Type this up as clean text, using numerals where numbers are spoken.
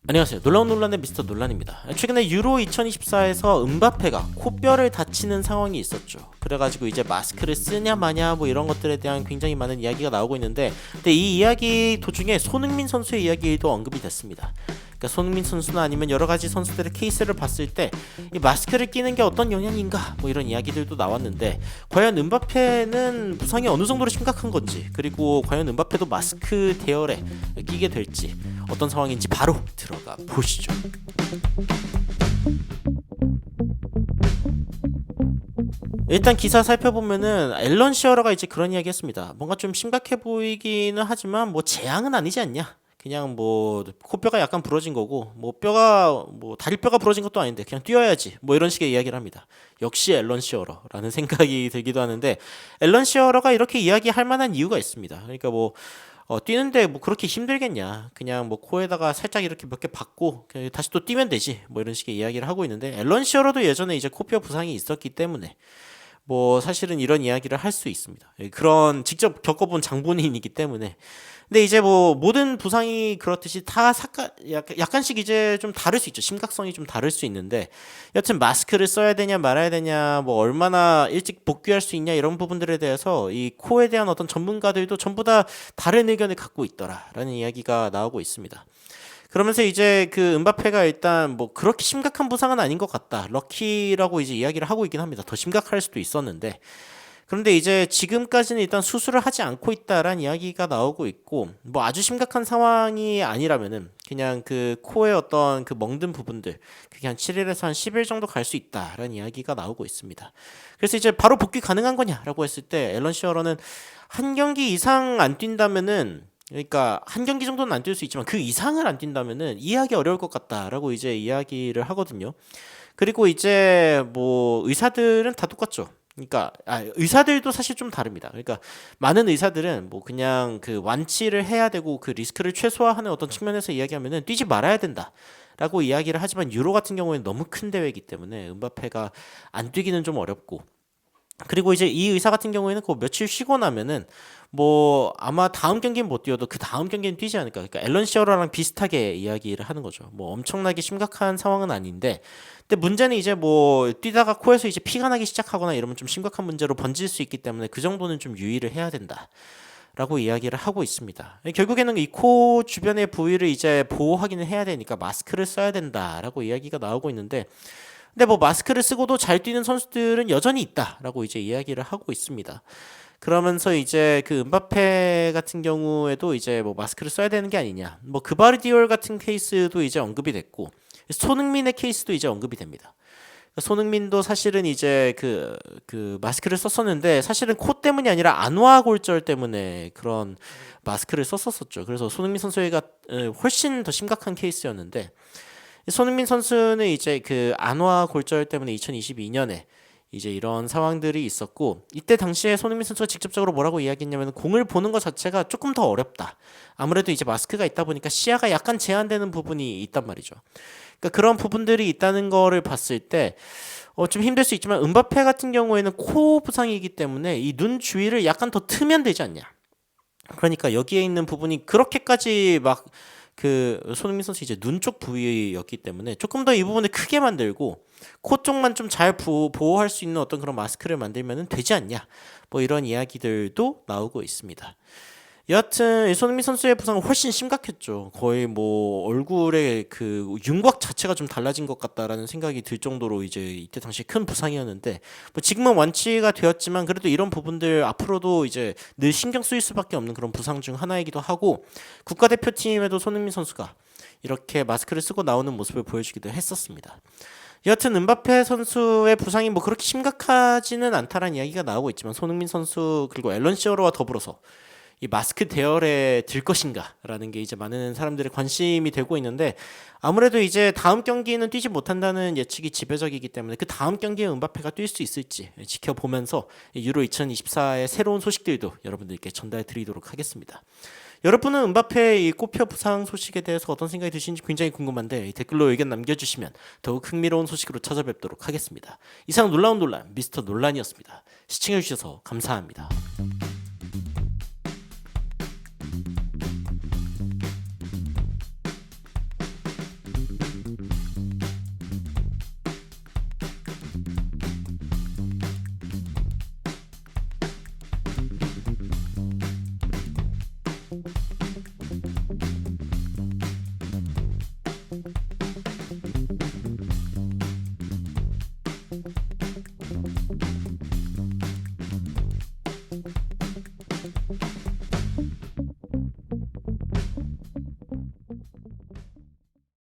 안녕하세요. 놀라운 논란의 미스터 논란입니다. 최근에 유로 2024에서 음바페가 코뼈를 다치는 상황이 있었죠. 그래가지고 이제 마스크를 쓰냐 마냐 뭐 이런 것들에 대한 굉장히 많은 이야기가 나오고 있는데, 근데 이 이야기 도중에 손흥민 선수의 이야기도 언급이 됐습니다. 그러니까 손흥민 선수나 아니면 여러 가지 선수들의 케이스를 봤을 때 이 마스크를 끼는 게 어떤 영향인가 뭐 이런 이야기들도 나왔는데, 과연 음바페는 부상이 어느 정도로 심각한 건지, 그리고 과연 음바페도 마스크 대열에 끼게 될지 어떤 상황인지 바로 들어가 보시죠. 일단 기사 살펴보면은 앨런 시어러가 이제 그런 이야기 했습니다. 뭔가 좀 심각해 보이기는 하지만 뭐 재앙은 아니지 않냐. 그냥 뭐 코뼈가 약간 부러진 거고 뭐 뼈가 뭐 다리뼈가 부러진 것도 아닌데 그냥 뛰어야지 뭐 이런 식의 이야기를 합니다. 역시 앨런 시어러라는 생각이 들기도 하는데, 앨런 시어러가 이렇게 이야기할 만한 이유가 있습니다. 그러니까 뭐 뛰는데 뭐 그렇게 힘들겠냐. 그냥 뭐 코에다가 살짝 이렇게 몇 개 박고 그냥 다시 또 뛰면 되지. 뭐 이런 식의 이야기를 하고 있는데, 앨런 시어러도 예전에 이제 코뼈 부상이 있었기 때문에 뭐 사실은 이런 이야기를 할 수 있습니다. 그런 직접 겪어본 장본인이기 때문에. 근데 이제 뭐 모든 부상이 그렇듯이 다 약간씩 이제 좀 다를 수 있죠. 심각성이 좀 다를 수 있는데, 여튼 마스크를 써야 되냐 말아야 되냐, 뭐 얼마나 일찍 복귀할 수 있냐 이런 부분들에 대해서 이 코에 대한 어떤 전문가들도 전부 다 다른 의견을 갖고 있더라라는 이야기가 나오고 있습니다. 그러면서 이제 그 음바페가 일단 뭐 그렇게 심각한 부상은 아닌 것 같다, 럭키라고 이제 이야기를 하고 있긴 합니다. 더 심각할 수도 있었는데, 그런데 이제 지금까지는 일단 수술을 하지 않고 있다라는 이야기가 나오고 있고, 뭐 아주 심각한 상황이 아니라면은 그냥 그 코의 어떤 그 멍든 부분들 그게 한 7일에서 한 10일 정도 갈 수 있다라는 이야기가 나오고 있습니다. 그래서 이제 바로 복귀 가능한 거냐라고 했을 때 앨런 시어러는 한 경기 이상 안 뛴다면은, 그러니까 한 경기 정도는 안 뛸 수 있지만 그 이상을 안 뛴다면은 이해하기 어려울 것 같다라고 이제 이야기를 하거든요. 그리고 이제 뭐 의사들은 다 똑같죠. 그러니까 의사들도 사실 좀 다릅니다. 그러니까 많은 의사들은 뭐 그냥 그 완치를 해야 되고 그 리스크를 최소화하는 어떤 측면에서 이야기하면은 뛰지 말아야 된다. 라고 이야기를 하지만, 유로 같은 경우에는 너무 큰 대회이기 때문에 음바페가 안 뛰기는 좀 어렵고, 그리고 이제 이 의사 같은 경우에는 그 며칠 쉬고 나면은 뭐 아마 다음 경기는 못 뛰어도 그 다음 경기는 뛰지 않을까. 그러니까 앨런 시어러랑 비슷하게 이야기를 하는 거죠. 뭐 엄청나게 심각한 상황은 아닌데, 근데 문제는 이제 뭐 뛰다가 코에서 이제 피가 나기 시작하거나 이러면 좀 심각한 문제로 번질 수 있기 때문에 그 정도는 좀 유의를 해야 된다. 라고 이야기를 하고 있습니다. 결국에는 이 코 주변의 부위를 이제 보호하기는 해야 되니까 마스크를 써야 된다라고 이야기가 나오고 있는데, 근데 뭐 마스크를 쓰고도 잘 뛰는 선수들은 여전히 있다라고 이제 이야기를 하고 있습니다. 그러면서 이제 그 음바페 같은 경우에도 이제 뭐 마스크를 써야 되는 게 아니냐. 뭐 그바르디올 같은 케이스도 이제 언급이 됐고, 손흥민의 케이스도 이제 언급이 됩니다. 손흥민도 사실은 이제 그 마스크를 썼었는데, 사실은 코 때문이 아니라 안와 골절 때문에 그런 마스크를 썼었었죠. 그래서 손흥민 선수가 훨씬 더 심각한 케이스였는데, 손흥민 선수는 이제 그 안와 골절 때문에 2022년에 이제 이런 상황들이 있었고, 이때 당시에 손흥민 선수가 직접적으로 뭐라고 이야기했냐면, 공을 보는 것 자체가 조금 더 어렵다. 아무래도 이제 마스크가 있다 보니까 시야가 약간 제한되는 부분이 있단 말이죠. 그러니까 그런 부분들이 있다는 거를 봤을 때 좀 힘들 수 있지만, 음바페 같은 경우에는 코 부상이기 때문에 이 눈 주위를 약간 더 트면 되지 않냐. 그러니까 여기에 있는 부분이 그렇게까지 막 그 손흥민 선수 이제 눈 쪽 부위였기 때문에 조금 더 이 부분을 크게 만들고 코 쪽만 좀 잘 보호할 수 있는 어떤 그런 마스크를 만들면 되지 않냐. 뭐 이런 이야기들도 나오고 있습니다. 여하튼 손흥민 선수의 부상은 훨씬 심각했죠. 거의 뭐 얼굴의 그 윤곽 자체가 좀 달라진 것 같다라는 생각이 들 정도로 이제 이때 당시 큰 부상이었는데, 뭐 지금은 완치가 되었지만 그래도 이런 부분들 앞으로도 이제 늘 신경 쓰일 수밖에 없는 그런 부상 중 하나이기도 하고, 국가대표팀에도 손흥민 선수가 이렇게 마스크를 쓰고 나오는 모습을 보여주기도 했었습니다. 여하튼 음바페 선수의 부상이 뭐 그렇게 심각하지는 않다라는 이야기가 나오고 있지만, 손흥민 선수 그리고 앨런 시어러와 더불어서 이 마스크 대열에 들 것인가라는 게 이제 많은 사람들의 관심이 되고 있는데, 아무래도 이제 다음 경기는 뛰지 못한다는 예측이 지배적이기 때문에 그 다음 경기에 음바페가 뛸 수 있을지 지켜보면서 유로 2024의 새로운 소식들도 여러분들께 전달해 드리도록 하겠습니다. 여러분은 음바페의 이 코뼈 부상 소식에 대해서 어떤 생각이 드시는지 굉장히 궁금한데, 댓글로 의견 남겨주시면 더욱 흥미로운 소식으로 찾아뵙도록 하겠습니다. 이상 놀라운 논란 미스터 논란이었습니다. 시청해주셔서 감사합니다.